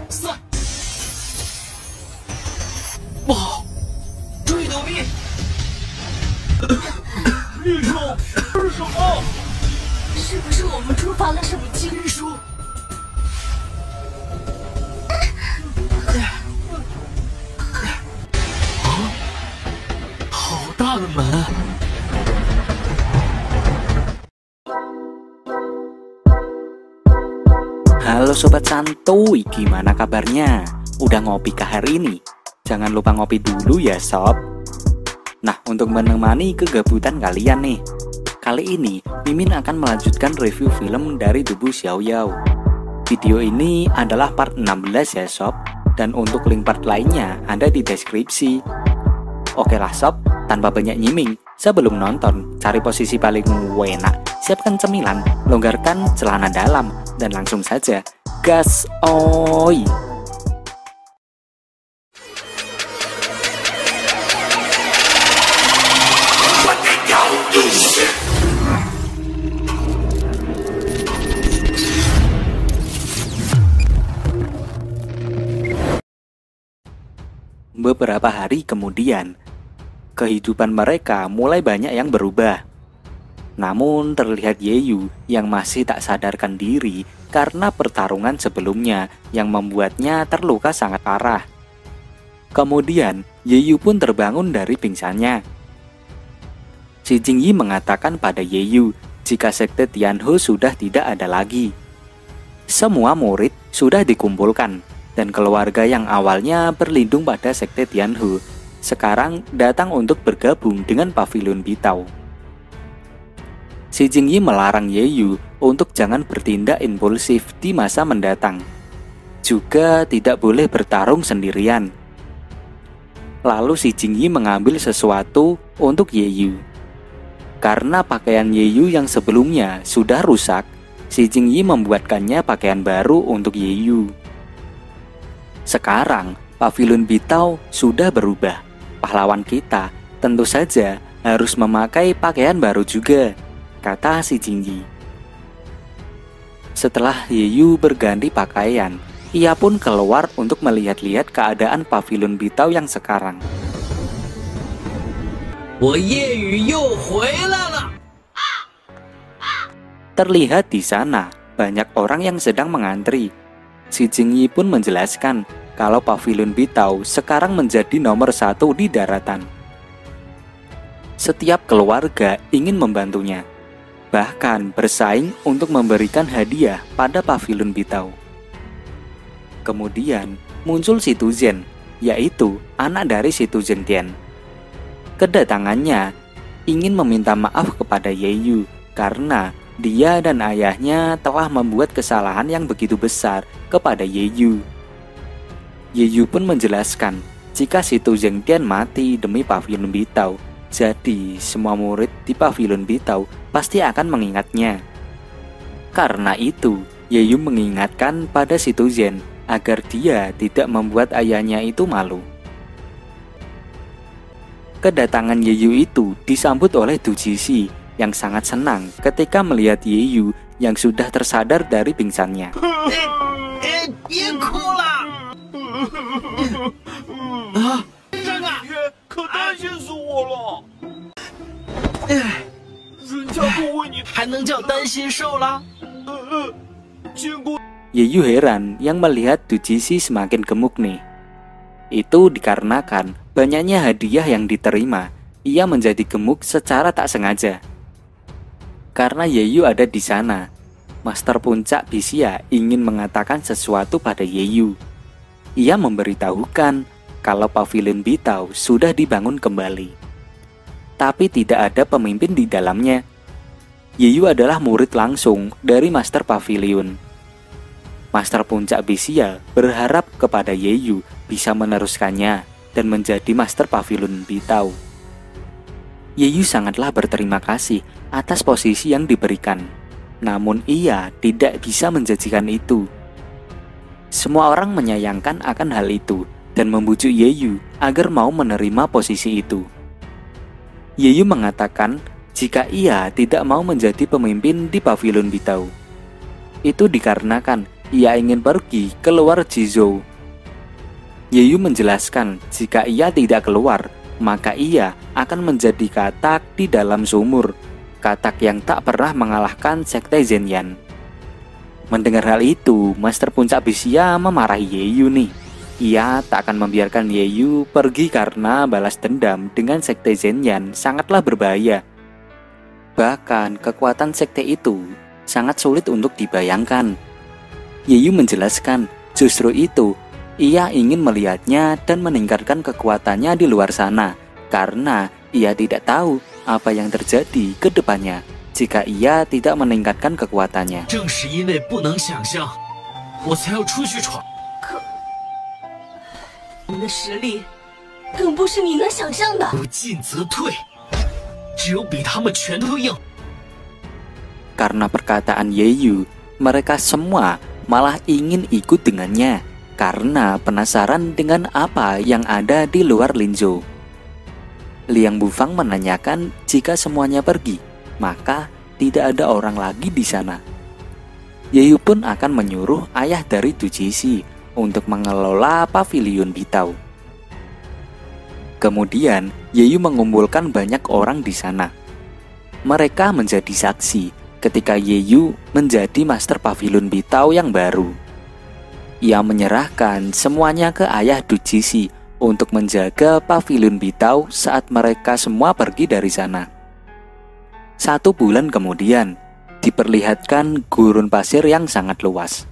3、不好，追躲避！绿树，这是什么？是不是我们触发了什么禁书？好大的门！ Halo Sobat Santuy, gimana kabarnya? Udah ngopi kah hari ini? Jangan lupa ngopi dulu ya sob. Nah, untuk menemani kegabutan kalian nih, kali ini Mimin akan melanjutkan review film dari Dubu Xiaoyao. Video ini adalah part 16 ya sob, dan untuk link part lainnya ada di deskripsi. Oke lah sob, tanpa banyak nyiming, sebelum nonton, cari posisi paling enak, siapkan cemilan, longgarkan celana dalam, dan langsung saja gas oi. Beberapa hari kemudian, kehidupan mereka mulai banyak yang berubah. Namun terlihat Yeyu yang masih tak sadarkan diri karena pertarungan sebelumnya yang membuatnya terluka sangat parah. Kemudian Yeyu pun terbangun dari pingsannya. Si Jingyi mengatakan pada Yeyu jika sekte Tianhe sudah tidak ada lagi. Semua murid sudah dikumpulkan dan keluarga yang awalnya berlindung pada sekte Tianhe sekarang datang untuk bergabung dengan Pavilion Bitao. Si Jingyi melarang Yeyu untuk jangan bertindak impulsif di masa mendatang. Juga tidak boleh bertarung sendirian. Lalu si Jingyi mengambil sesuatu untuk Yeyu. Karena pakaian Yeyu yang sebelumnya sudah rusak, si Jingyi membuatkannya pakaian baru untuk Yeyu. Sekarang, Pavilion Bitao sudah berubah. Pahlawan kita tentu saja harus memakai pakaian baru juga, kata si Jingyi. Setelah Yeyu berganti pakaian, ia pun keluar untuk melihat-lihat keadaan Pavilion Bitao yang sekarang. Terlihat di sana banyak orang yang sedang mengantri. Si Jingyi pun menjelaskan kalau Pavilion Bitao sekarang menjadi nomor 1 di daratan. Setiap keluarga ingin membantunya, bahkan bersaing untuk memberikan hadiah pada Pavilion Bitao. Kemudian muncul si Tuzhen, yaitu anak dari si Tuzhen Tian. Kedatangannya ingin meminta maaf kepada Yeyu karena dia dan ayahnya telah membuat kesalahan yang begitu besar kepada Yeyu. Yeyu pun menjelaskan jika si Tuzhen Tian mati demi Pavilion Bitao, jadi semua murid di Pavilion Bitao pasti akan mengingatnya. Karena itu, Yeyu mengingatkan pada si Tuzhen agar dia tidak membuat ayahnya itu malu. Kedatangan Yeyu itu disambut oleh Du Jixi yang sangat senang ketika melihat Yeyu yang sudah tersadar dari pingsannya. Yeyu heran yang melihat Du Jixi semakin gemuk nih. Itu dikarenakan banyaknya hadiah yang diterima, ia menjadi gemuk secara tak sengaja. Karena Yeyu ada di sana, Master Puncak Bisia ingin mengatakan sesuatu pada Yeyu. Ia memberitahukan kalau Pavilion Bitao sudah dibangun kembali. Tapi tidak ada pemimpin di dalamnya. Yeyu adalah murid langsung dari Master Pavilion. Master Puncak Bisia berharap kepada Yeyu bisa meneruskannya dan menjadi Master Pavilion Bitao. Yeyu sangatlah berterima kasih atas posisi yang diberikan. Namun ia tidak bisa menjanjikan itu. Semua orang menyayangkan akan hal itu dan membujuk Yeyu agar mau menerima posisi itu. Yeyu mengatakan jika ia tidak mau menjadi pemimpin di Pavilion Bitao. Itu dikarenakan ia ingin pergi keluar Jizhou. Yeyu menjelaskan jika ia tidak keluar, maka ia akan menjadi katak di dalam sumur, katak yang tak pernah mengalahkan Sekte Zhenyan. Mendengar hal itu, Master Puncak Bisia memarahi Yeyu nih. Ia tak akan membiarkan Yeyu pergi karena balas dendam dengan Sekte Zhenyan sangatlah berbahaya. Bahkan kekuatan sekte itu sangat sulit untuk dibayangkan. Yeyu menjelaskan justru itu ia ingin melihatnya dan meningkatkan kekuatannya di luar sana karena ia tidak tahu apa yang terjadi ke depannya jika ia tidak meningkatkan kekuatannya. 正是因为不能想象，我才要出去闯。你的实力更不是你能想象的。不进则退，只有比他们拳头硬。 Karena perkataan Yeyu, mereka semua malah ingin ikut dengannya karena penasaran dengan apa yang ada di luar Linzhou. Liang Bufang menanyakan jika semuanya pergi, maka tidak ada orang lagi di sana. Yeyu pun akan menyuruh ayah dari Du Jixi untuk mengelola pavilion Bitao. Kemudian, Yeyu mengumpulkan banyak orang di sana. Mereka menjadi saksi ketika Yeyu menjadi Master Pavilion Bitao yang baru. Ia menyerahkan semuanya ke ayah Du Jixi untuk menjaga Pavilion Bitao saat mereka semua pergi dari sana. 1 bulan kemudian, diperlihatkan gurun pasir yang sangat luas.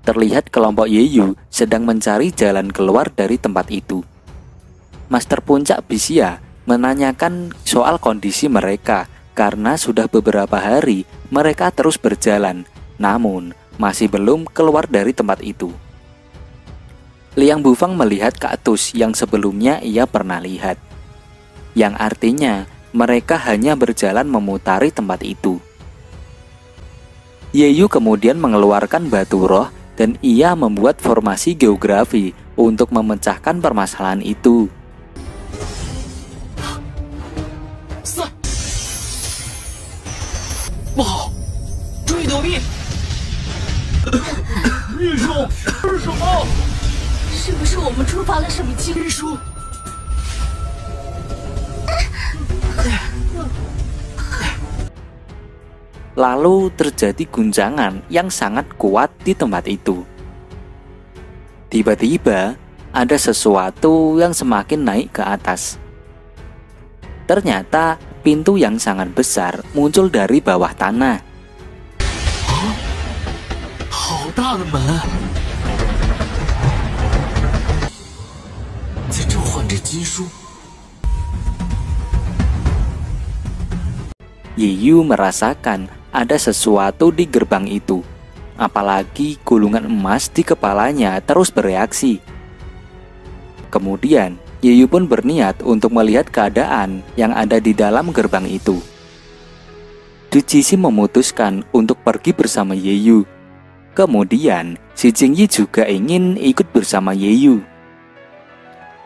Terlihat kelompok Yeyu sedang mencari jalan keluar dari tempat itu. Master Puncak Bisia menanyakan soal kondisi mereka karena sudah beberapa hari mereka terus berjalan, namun masih belum keluar dari tempat itu. Liang Bufang melihat kaktus yang sebelumnya ia pernah lihat, yang artinya mereka hanya berjalan memutari tempat itu. Yeyu kemudian mengeluarkan batu roh dan ia membuat formasi geografi untuk memecahkan permasalahan itu. 不好，追躲避！秘书，这是什么？是不是我们触发了什么禁秘书， Lalu terjadi guncangan yang sangat kuat di tempat itu. Tiba-tiba ada sesuatu yang semakin naik ke atas. Ternyata pintu yang sangat besar muncul dari bawah tanah. 好大的门！在召唤着金书。 Yeyu merasakan ada sesuatu di gerbang itu. Apalagi gulungan emas di kepalanya terus bereaksi. Kemudian, Yeyu pun berniat untuk melihat keadaan yang ada di dalam gerbang itu. Du Jixi memutuskan untuk pergi bersama Yeyu. Kemudian, si Jingyi juga ingin ikut bersama Yeyu.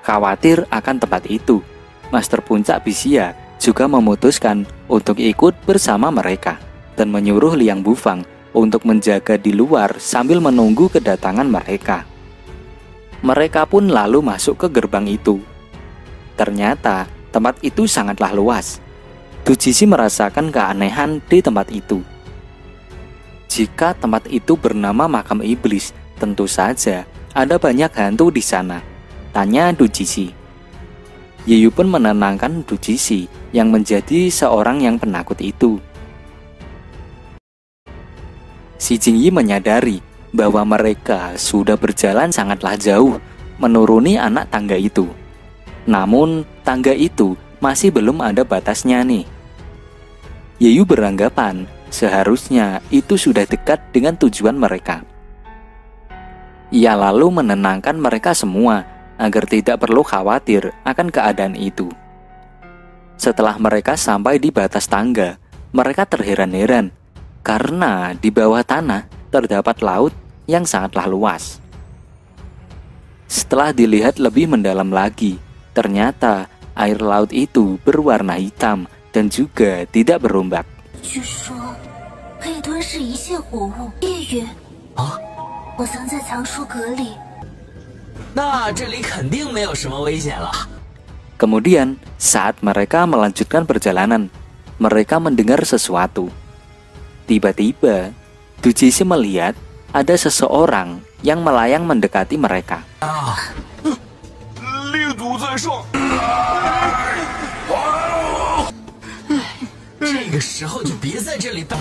Khawatir akan tempat itu, Master Puncak Bisia juga memutuskan untuk ikut bersama mereka dan menyuruh Liang Bufang untuk menjaga di luar sambil menunggu kedatangan mereka. Mereka pun lalu masuk ke gerbang itu. Ternyata tempat itu sangatlah luas. Du Jixi merasakan keanehan di tempat itu. Jika tempat itu bernama makam iblis, tentu saja ada banyak hantu di sana, tanya Du Jixi. Yeyu pun menenangkan Du Jixi yang menjadi seorang yang penakut itu. Si Jingyi menyadari bahwa mereka sudah berjalan sangatlah jauh menuruni anak tangga itu. Namun tangga itu masih belum ada batasnya nih. Yeyu beranggapan seharusnya itu sudah dekat dengan tujuan mereka. Ia lalu menenangkan mereka semua agar tidak perlu khawatir akan keadaan itu. Setelah mereka sampai di batas tangga, mereka terheran-heran karena di bawah tanah terdapat laut yang sangatlah luas. Setelah dilihat lebih mendalam lagi, ternyata air laut itu berwarna hitam dan juga tidak berombak. 据说可以吞噬一切活物，夜月。啊，我藏在藏书阁里。那这里肯定没有什么危险了。 Kemudian, saat mereka melanjutkan perjalanan, mereka mendengar sesuatu. Tiba-tiba, Dujisi melihat ada seseorang yang melayang mendekati mereka. 列祖在上。这个时候就别在这里待。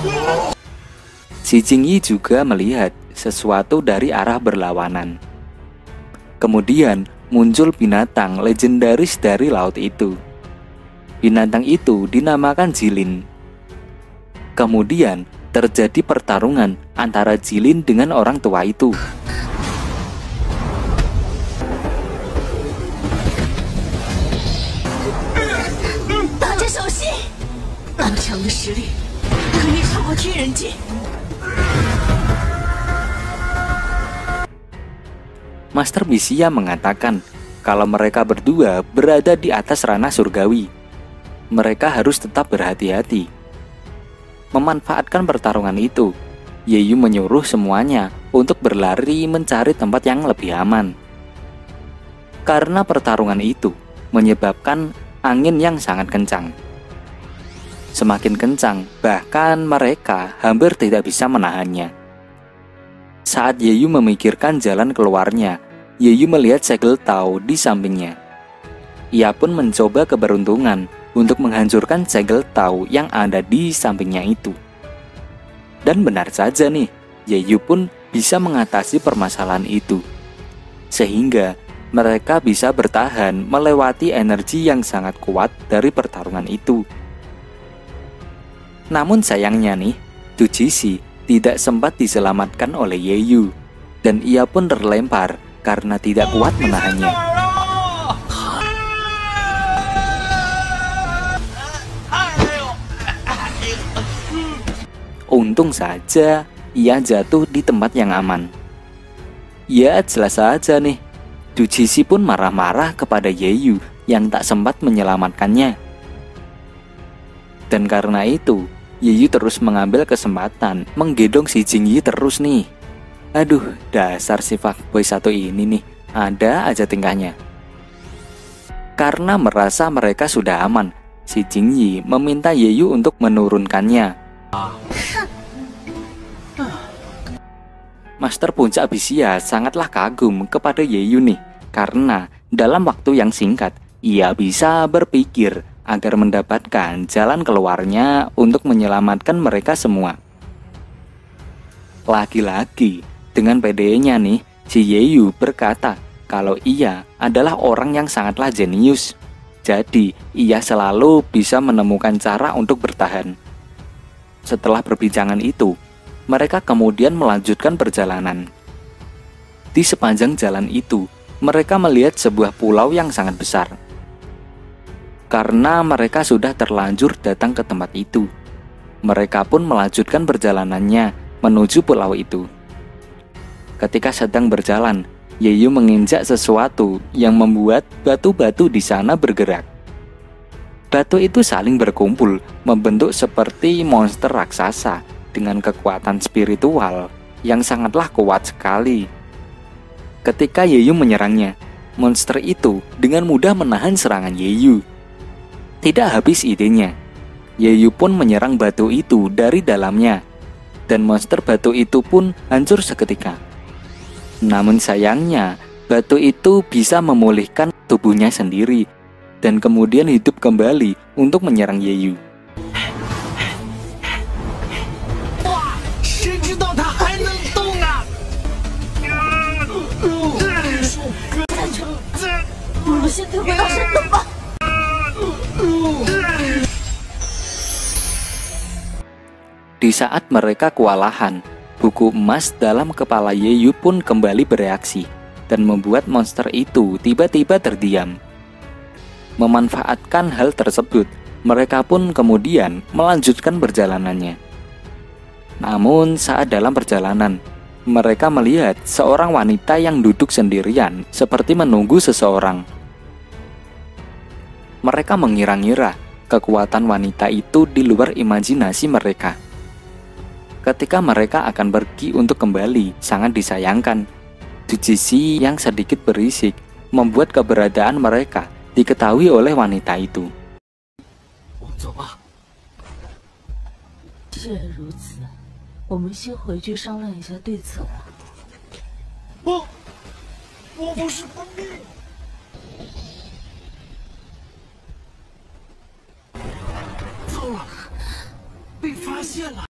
Si Jingyi juga melihat sesuatu dari arah berlawanan. Kemudian muncul binatang legendaris dari laut itu. Binatang itu dinamakan Jilin. Kemudian terjadi pertarungan antara Jilin dengan orang tua itu. 大家小心！那么强的实力，可以超过天人界。 Master Bisia mengatakan kalau mereka berdua berada di atas ranah surgawi. Mereka harus tetap berhati-hati. Memanfaatkan pertarungan itu, Yeyu menyuruh semuanya untuk berlari mencari tempat yang lebih aman. Karena pertarungan itu menyebabkan angin yang sangat kencang. Semakin kencang, bahkan mereka hampir tidak bisa menahannya. Saat Yeyu memikirkan jalan keluarnya, Yeyu melihat segel Tao di sampingnya. Ia pun mencoba keberuntungan untuk menghancurkan segel Tao yang ada di sampingnya itu. Dan benar saja nih, Yeyu pun bisa mengatasi permasalahan itu. Sehingga mereka bisa bertahan melewati energi yang sangat kuat dari pertarungan itu. Namun sayangnya nih, Dujisi tidak sempat diselamatkan oleh Yeyu, dan ia pun terlempar karena tidak kuat menahannya. Untung saja ia jatuh di tempat yang aman. Ya jelas saja nih, Dujisi pun marah-marah kepada Yeyu yang tak sempat menyelamatkannya. Dan karena itu, Yeyu terus mengambil kesempatan menggendong si Jingyi terus nih. Aduh, dasar si fuckboy satu ini nih, ada aja tingkahnya. Karena merasa mereka sudah aman, si Jingyi meminta Yeyu untuk menurunkannya. Master Puncak Bisia sangatlah kagum kepada Yeyu nih, karena dalam waktu yang singkat, ia bisa berpikir agar mendapatkan jalan keluarnya untuk menyelamatkan mereka semua. Lagi-lagi, dengan pedenya nih, si Yeyu berkata kalau ia adalah orang yang sangatlah jenius. Jadi, ia selalu bisa menemukan cara untuk bertahan. Setelah perbincangan itu, mereka kemudian melanjutkan perjalanan. Di sepanjang jalan itu, mereka melihat sebuah pulau yang sangat besar. Karena mereka sudah terlanjur datang ke tempat itu, mereka pun melanjutkan perjalanannya menuju pulau itu. Ketika sedang berjalan, Yeyu menginjak sesuatu yang membuat batu-batu di sana bergerak. Batu itu saling berkumpul, membentuk seperti monster raksasa dengan kekuatan spiritual yang sangatlah kuat sekali. Ketika Yeyu menyerangnya, monster itu dengan mudah menahan serangan Yeyu. Tidak habis idenya, Yeyu pun menyerang batu itu dari dalamnya, dan monster batu itu pun hancur seketika. Namun sayangnya, batu itu bisa memulihkan tubuhnya sendiri, dan kemudian hidup kembali untuk menyerang Yeyu. Wah, 谁知道他还能动啊！我们先退回到山洞吧。 Di saat mereka kewalahan, buku emas dalam kepala Yeyu pun kembali bereaksi dan membuat monster itu tiba-tiba terdiam. Memanfaatkan hal tersebut, mereka pun kemudian melanjutkan perjalanannya. Namun saat dalam perjalanan, mereka melihat seorang wanita yang duduk sendirian seperti menunggu seseorang. Mereka mengira-ngira kekuatan wanita itu di luar imajinasi mereka. ketika mereka akan pergi untuk kembali sangat disayangkan. Jujisi yang sedikit berisik membuat keberadaan mereka diketahui oleh wanita itu. 我们走吧。 既然如此，我们先回去商量一下对策吧。不，我不是故意。糟了，被发现了！